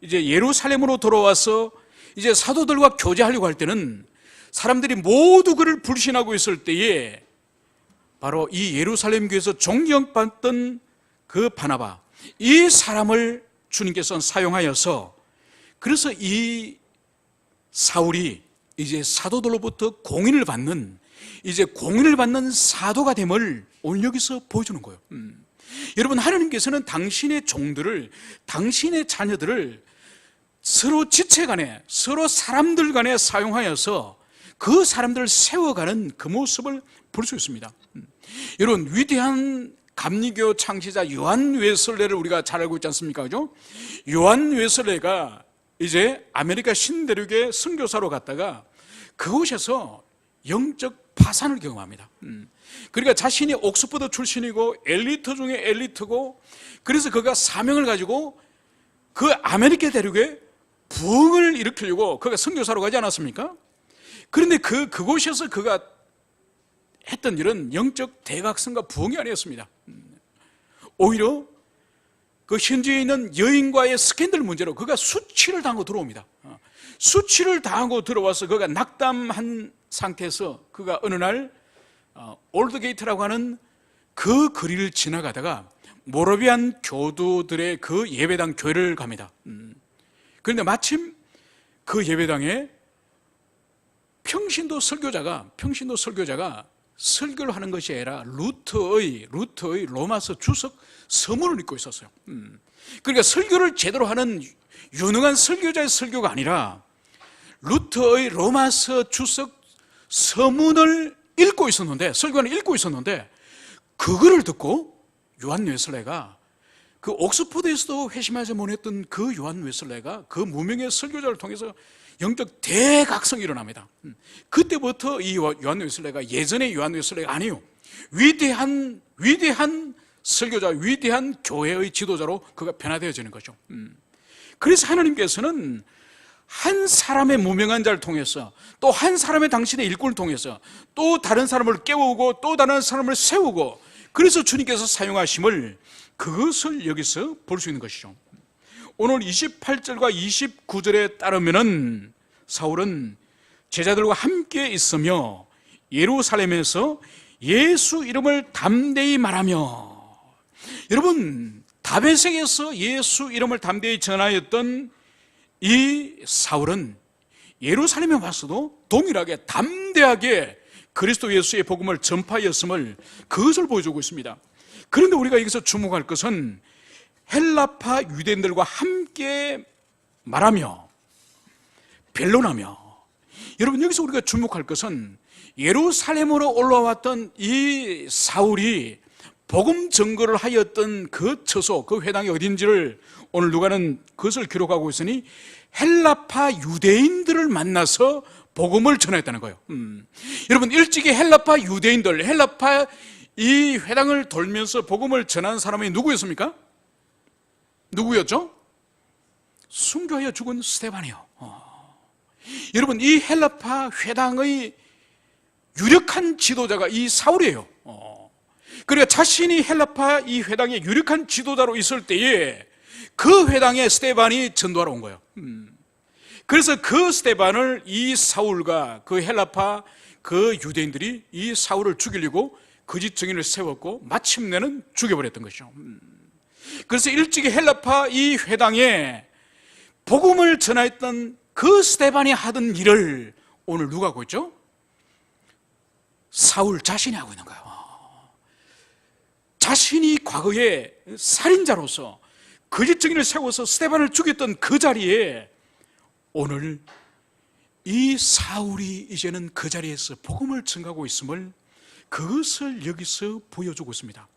이제 예루살렘으로 돌아와서 이제 사도들과 교제하려고 할 때는 사람들이 모두 그를 불신하고 있을 때에 바로 이 예루살렘 교회에서 존경받던 그 바나바, 이 사람을 주님께서 사용하여서, 그래서 이 사울이 이제 사도들로부터 공인을 받는, 이제 공인을 받는 사도가 됨을 오늘 여기서 보여주는 거예요. 여러분, 하나님께서는 당신의 종들을, 당신의 자녀들을 서로 지체 간에, 서로 사람들 간에 사용하여서 그 사람들을 세워가는 그 모습을 볼 수 있습니다. 여러분, 위대한 감리교 창시자 요한 웨슬레를 우리가 잘 알고 있지 않습니까? 그죠? 요한 웨슬레가 이제 아메리카 신대륙에 선교사로 갔다가 그곳에서 영적 파산을 경험합니다. 그러니까 자신이 옥스퍼드 출신이고 엘리트 중에 엘리트고, 그래서 그가 사명을 가지고 그 아메리카 대륙에 부흥을 일으키려고 그가 선교사로 가지 않았습니까? 그런데 그곳에서 그가 했던 일은 영적 대각성과 부흥이 아니었습니다. 오히려 그 현지에 있는 여인과의 스캔들 문제로 그가 수치를 당하고 들어옵니다. 수치를 당하고 들어와서 그가 낙담한 상태에서 그가 어느 날 올드게이트라고 하는 그 거리를 지나가다가 모라비안 교도들의 그 예배당 교회를 갑니다. 그런데 마침 그 예배당에 평신도 설교자가 설교를 하는 것이 아니라 루터의 로마서 주석 서문을 읽고 있었어요. 그러니까 설교를 제대로 하는 유능한 설교자의 설교가 아니라 루터의 로마서 주석 서문을 읽고 있었는데, 설교는 읽고 있었는데, 그거를 듣고 요한 웨슬레가 그 옥스퍼드에서도 회심하지 못했던 그 요한 웨슬레가 그 무명의 설교자를 통해서 영적 대각성이 일어납니다. 그때부터 이 요한 웨슬레가 예전의 요한 웨슬레가 아니에요. 위대한 설교자, 위대한 교회의 지도자로 그가 변화되어지는 거죠. 그래서 하나님께서는 한 사람의 무명한 자를 통해서, 또 한 사람의 당신의 일꾼을 통해서 또 다른 사람을 깨우고 또 다른 사람을 세우고, 그래서 주님께서 사용하심을, 그것을 여기서 볼 수 있는 것이죠. 오늘 28절과 29절에 따르면은 사울은 제자들과 함께 있으며 예루살렘에서 예수 이름을 담대히 말하며, 여러분, 다메섹에서 예수 이름을 담대히 전하였던 이 사울은 예루살렘에 와서도 동일하게 담대하게 그리스도 예수의 복음을 전파하였음을, 그것을 보여주고 있습니다. 그런데 우리가 여기서 주목할 것은 헬라파 유대인들과 함께 말하며 변론하며, 여러분, 여기서 우리가 주목할 것은 예루살렘으로 올라왔던 이 사울이 복음 증거를 하였던 그 처소, 그 회당이 어딘지를 오늘 누가는 그것을 기록하고 있으니 헬라파 유대인들을 만나서 복음을 전했다는 거예요. 여러분, 일찍이 헬라파 유대인들, 헬라파 이 회당을 돌면서 복음을 전한 사람이 누구였습니까? 누구였죠? 순교하여 죽은 스데반이요. 여러분, 이 헬라파 회당의 유력한 지도자가 이 사울이에요. 그러니까 자신이 헬라파 이 회당의 유력한 지도자로 있을 때에 그 회당에 스데반이 전도하러 온 거예요. 그래서 그 스데반을 이 사울과 그 헬라파 그 유대인들이 이 사울을 죽이려고 거짓 증인을 세웠고 마침내는 죽여버렸던 것이죠. 그래서 일찍이 헬라파 이 회당에 복음을 전하였던 그 스데반이 하던 일을 오늘 누가 하고 있죠? 사울 자신이 하고 있는 거예요. 자신이 과거에 살인자로서 거짓 증인을 세워서 스데반을 죽였던 그 자리에 오늘 이 사울이 이제는 그 자리에서 복음을 전하고 있음을, 그것을 여기서 보여주고 있습니다.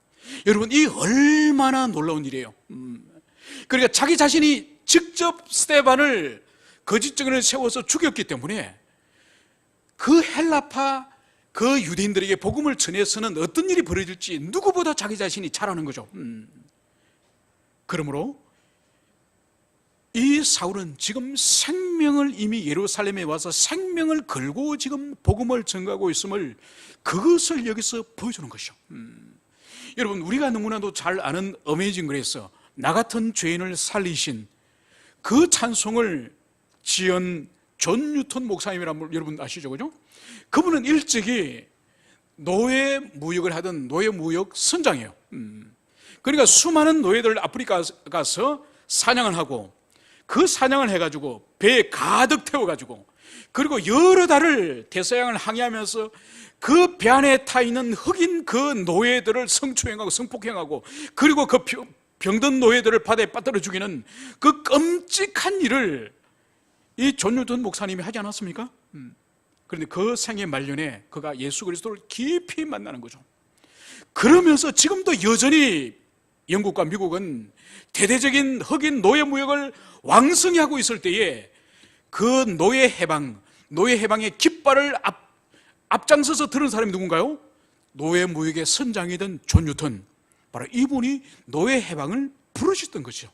여러분, 이 얼마나 놀라운 일이에요. 그러니까 자기 자신이 직접 스데반을 거짓 증인을 세워서 죽였기 때문에 그 헬라파 그 유대인들에게 복음을 전해서는 어떤 일이 벌어질지 누구보다 자기 자신이 잘 아는 거죠. 그러므로 이 사울은 지금 생명을 이미 예루살렘에 와서 생명을 걸고 지금 복음을 전가하고 있음을, 그것을 여기서 보여주는 것이죠. 여러분, 우리가 너무나도 잘 아는 어메이징 그레이스, 나 같은 죄인을 살리신 그 찬송을 지은 존 뉴턴 목사님이라는 분 여러분 아시죠? 그죠? 그분은 일찍이 노예 무역을 하던 노예 무역 선장이에요. 그러니까 수많은 노예들 아프리카 가서 사냥을 하고, 그 사냥을 해가지고 배에 가득 태워가지고, 그리고 여러 달을 대서양을 항해하면서 그 배 안에 타 있는 흑인 그 노예들을 성추행하고 성폭행하고, 그리고 그 병든 노예들을 바다에 빠뜨려 죽이는 그 끔찍한 일을 이 존 뉴턴 목사님이 하지 않았습니까? 그런데 그 생애 말년에 그가 예수 그리스도를 깊이 만나는 거죠. 그러면서 지금도 여전히 영국과 미국은 대대적인 흑인 노예 무역을 왕성히 하고 있을 때에 그 노예 해방의 깃발을 앞장서서 들은 사람이 누군가요? 노예 무역의 선장이던 존 뉴턴, 바로 이분이 노예 해방을 부르셨던 것이죠.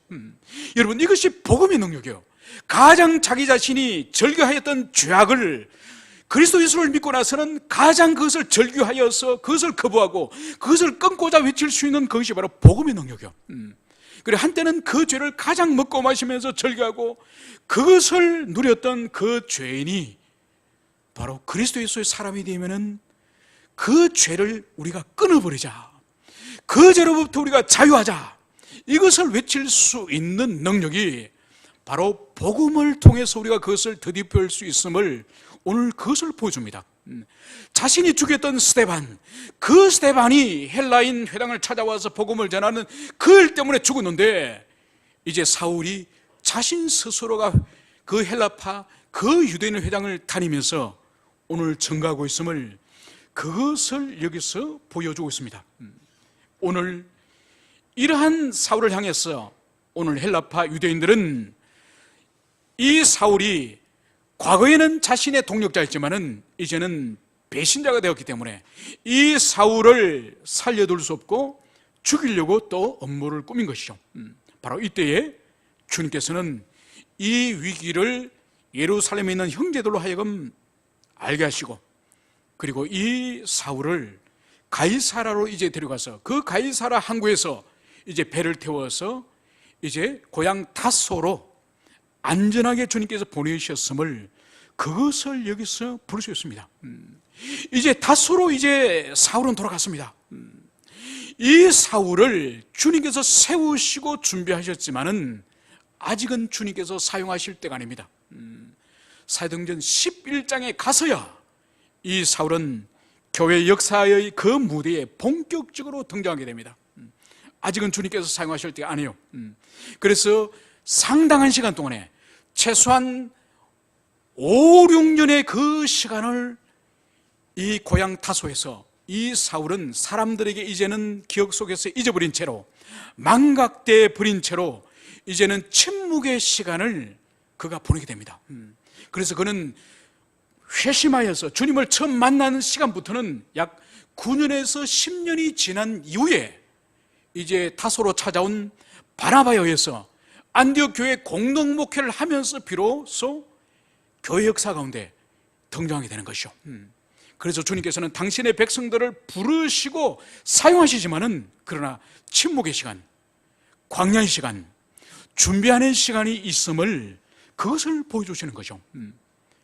여러분, 이것이 복음의 능력이에요. 가장 자기 자신이 절규하였던 죄악을 그리스도 예수를 믿고 나서는 가장 그것을 절규하여서 그것을 거부하고 그것을 끊고자 외칠 수 있는 그것이 바로 복음의 능력이요. 그리고 한때는 그 죄를 가장 먹고 마시면서 절규하고 그것을 누렸던 그 죄인이 바로 그리스도 예수의 사람이 되면은 그 죄를 우리가 끊어버리자, 그 죄로부터 우리가 자유하자, 이것을 외칠 수 있는 능력이 바로 복음을 통해서 우리가 그것을 덧입힐 수 있음을 오늘 그것을 보여줍니다. 자신이 죽였던 스데반, 그 스데반이 헬라인 회당을 찾아와서 복음을 전하는 그 일 때문에 죽었는데, 이제 사울이 자신 스스로가 그 헬라파 그 유대인 회당을 다니면서 오늘 전가하고 있음을, 그것을 여기서 보여주고 있습니다. 오늘 이러한 사울을 향해서 오늘 헬라파 유대인들은 이 사울이 과거에는 자신의 동력자였지만은 이제는 배신자가 되었기 때문에 이 사울을 살려둘 수 없고 죽이려고 또 업무를 꾸민 것이죠. 바로 이때에 주님께서는 이 위기를 예루살렘에 있는 형제들로 하여금 알게 하시고, 그리고 이 사울을 가이사라로 이제 데려가서 그 가이사라 항구에서 이제 배를 태워서 이제 고향 다소로 안전하게 주님께서 보내셨음을, 그것을 여기서 볼 수 있습니다. 이제 다소로 이제 사울은 돌아갔습니다. 이 사울을 주님께서 세우시고 준비하셨지만은 아직은 주님께서 사용하실 때가 아닙니다. 사도행전 11장에 가서야 이 사울은 교회 역사의 그 무대에 본격적으로 등장하게 됩니다. 아직은 주님께서 사용하실 때가 아니에요. 그래서 상당한 시간 동안에 최소한 5, 6년의 그 시간을 이 고향 다소에서 이 사울은 사람들에게 이제는 기억 속에서 잊어버린 채로, 망각돼 버린 채로 이제는 침묵의 시간을 그가 보내게 됩니다. 그래서 그는 회심하여서 주님을 처음 만나는 시간부터는 약 9년에서 10년이 지난 이후에 이제 다소로 찾아온 바나바에 의해서 안디옥 교회 공동 목회를 하면서 비로소 교회 역사 가운데 등장하게 되는 것이죠. 그래서 주님께서는 당신의 백성들을 부르시고 사용하시지만은, 그러나 침묵의 시간, 광야의 시간, 준비하는 시간이 있음을, 그것을 보여주시는 거죠.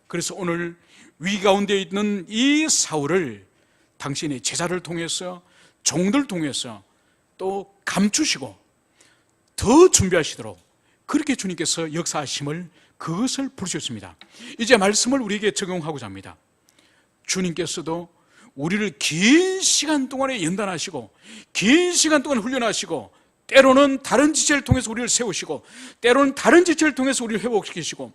그래서 오늘 위기 가운데 있는 이 사울을 당신의 제자를 통해서, 종들 통해서 또 감추시고 더 준비하시도록 그렇게 주님께서 역사하심을, 그것을 부르셨습니다. 이제 말씀을 우리에게 적용하고자 합니다. 주님께서도 우리를 긴 시간 동안에 연단하시고, 긴 시간 동안 훈련하시고, 때로는 다른 지체를 통해서 우리를 세우시고, 때로는 다른 지체를 통해서 우리를 회복시키시고,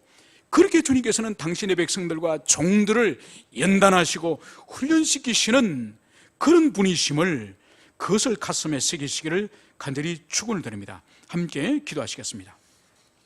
그렇게 주님께서는 당신의 백성들과 종들을 연단하시고 훈련시키시는 그런 분이심을, 그것을 가슴에 새기시기를 간절히 축원을 드립니다. 함께 기도하시겠습니다.